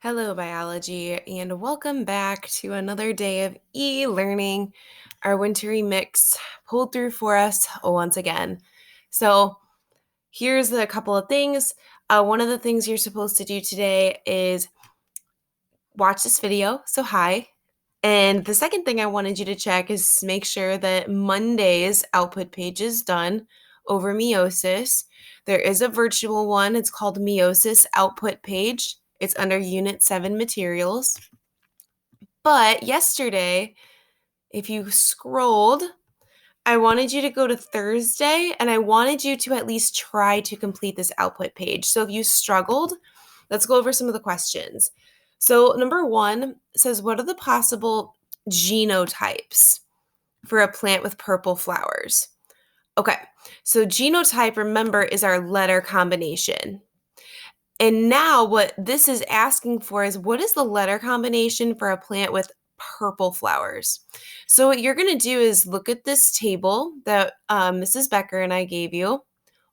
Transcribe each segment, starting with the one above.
Hello, biology, and welcome back to another day of e-learning. Our wintry mix pulled through for us once again. So, here's a couple of things. One of the things you're supposed to do today is watch this video. So, hi. And the second thing I wanted you to check is make sure that Monday's output page is done over meiosis. There is a virtual one. It's called Meiosis Output Page. It's under Unit 7 Materials. But yesterday, if you scrolled, I wanted you to go to Thursday and I wanted you to at least try to complete this output page. So if you struggled, let's go over some of the questions. So, number one says, what are the possible genotypes for a plant with purple flowers? Okay, so genotype, remember, is our letter combination. And now what this is asking for is, what is the letter combination for a plant with purple flowers? So what you're going to do is look at this table that Mrs. Becker and I gave you,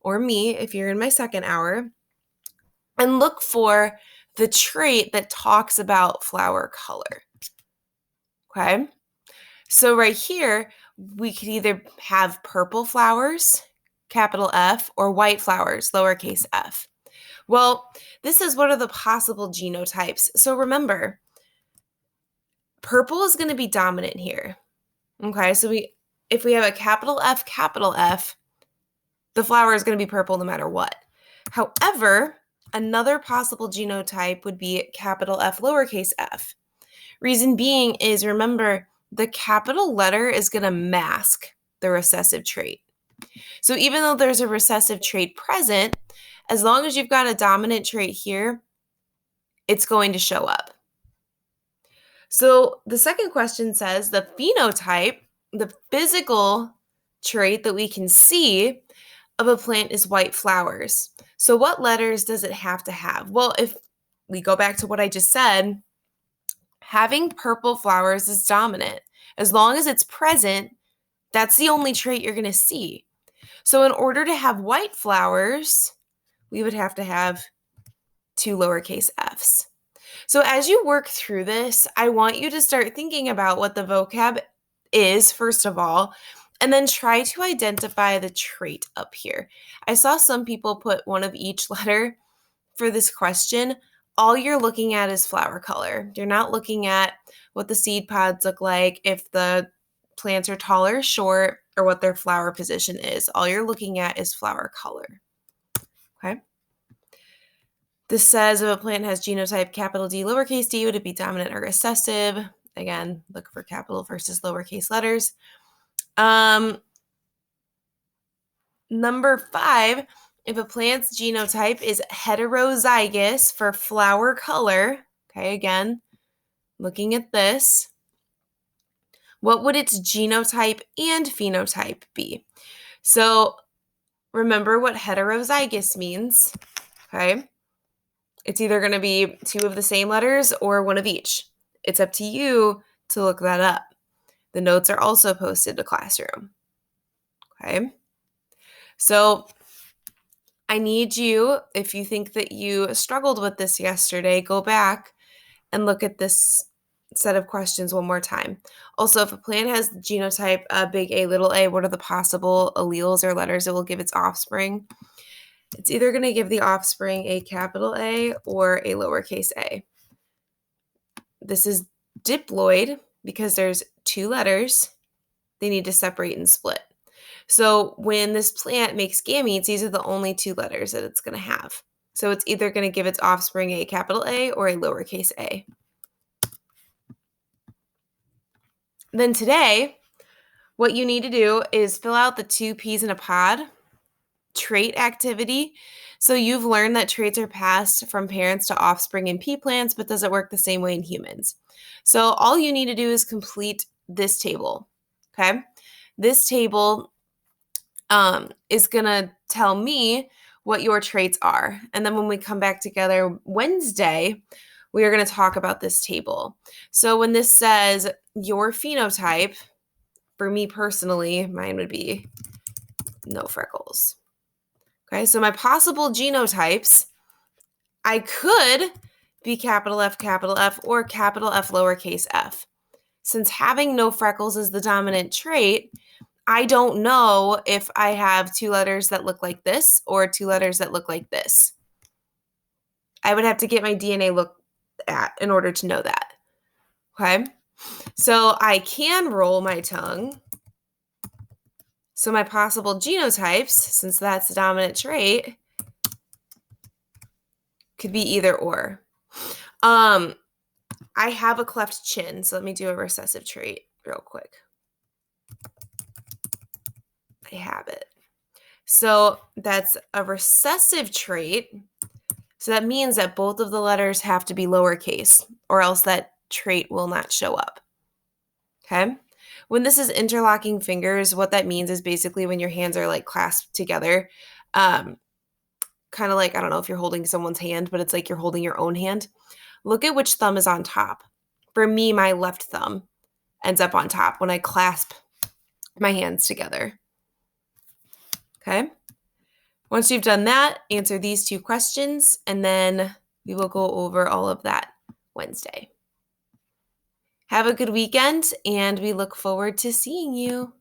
or me if you're in my second hour, and look for the trait that talks about flower color. Okay? So right here, we could either have purple flowers, capital F, or white flowers, lowercase f. Well, this is what are the possible genotypes. So remember, purple is going to be dominant here. Okay, so if we have a capital F, the flower is going to be purple no matter what. However, another possible genotype would be capital F, lowercase f. Reason being is, remember, the capital letter is going to mask the recessive trait. So even though there's a recessive trait present, as long as you've got a dominant trait here, it's going to show up. So the second question says the phenotype, the physical trait that we can see of a plant is white flowers. So what letters does it have to have? Well, if we go back to what I just said, having purple flowers is dominant. As long as it's present, that's the only trait you're going to see. So in order to have white flowers, we would have to have two lowercase f's. So as you work through this, I want you to start thinking about what the vocab is, first of all, and then try to identify the trait up here. I saw some people put one of each letter for this question. All you're looking at is flower color. You're not looking at what the seed pods look like, if the plants are tall or short, or what their flower position is. All you're looking at is flower color. Okay? This says if a plant has genotype capital D, lowercase d, would it be dominant or recessive? Again, look for capital versus lowercase letters. Number 5, if a plant's genotype is heterozygous for flower color, okay, again, looking at this, what would its genotype and phenotype be? So remember what heterozygous means, okay? It's either going to be two of the same letters or one of each. It's up to you to look that up. The notes are also posted to Classroom. Okay? So I need you, if you think that you struggled with this yesterday, go back and look at this set of questions one more time. Also, if a plant has genotype big A, little a, what are the possible alleles or letters it will give its offspring? It's either going to give the offspring a capital A or a lowercase a. This is diploid because there's two letters. They need to separate and split. So when this plant makes gametes, these are the only two letters that it's going to have. So it's either going to give its offspring a capital A or a lowercase a. Then today, what you need to do is fill out the 2 peas in a pod trait activity. So you've learned that traits are passed from parents to offspring in pea plants, but does it work the same way in humans? So all you need to do is complete this table, okay? This table is going to tell me what your traits are. And then when we come back together Wednesday, we are going to talk about this table. So when this says your phenotype, for me personally, mine would be no freckles. Okay, so my possible genotypes, I could be capital F, or capital F, lowercase f. Since having no freckles is the dominant trait, I don't know if I have two letters that look like this or two letters that look like this. I would have to get my DNA looked at in order to know that. Okay? So I can roll my tongue. So my possible genotypes, since that's the dominant trait, could be either or. I have a cleft chin, so let me do a recessive trait real quick. I have it. So that's a recessive trait. So that means that both of the letters have to be lowercase, or else that trait will not show up. Okay? When this is interlocking fingers, what that means is basically when your hands are like clasped together, kind of like, I don't know if you're holding someone's hand, but it's like you're holding your own hand. Look at which thumb is on top. For me, my left thumb ends up on top when I clasp my hands together. Okay? Once you've done that, answer these two questions, and then we will go over all of that Wednesday. Have a good weekend, and we look forward to seeing you.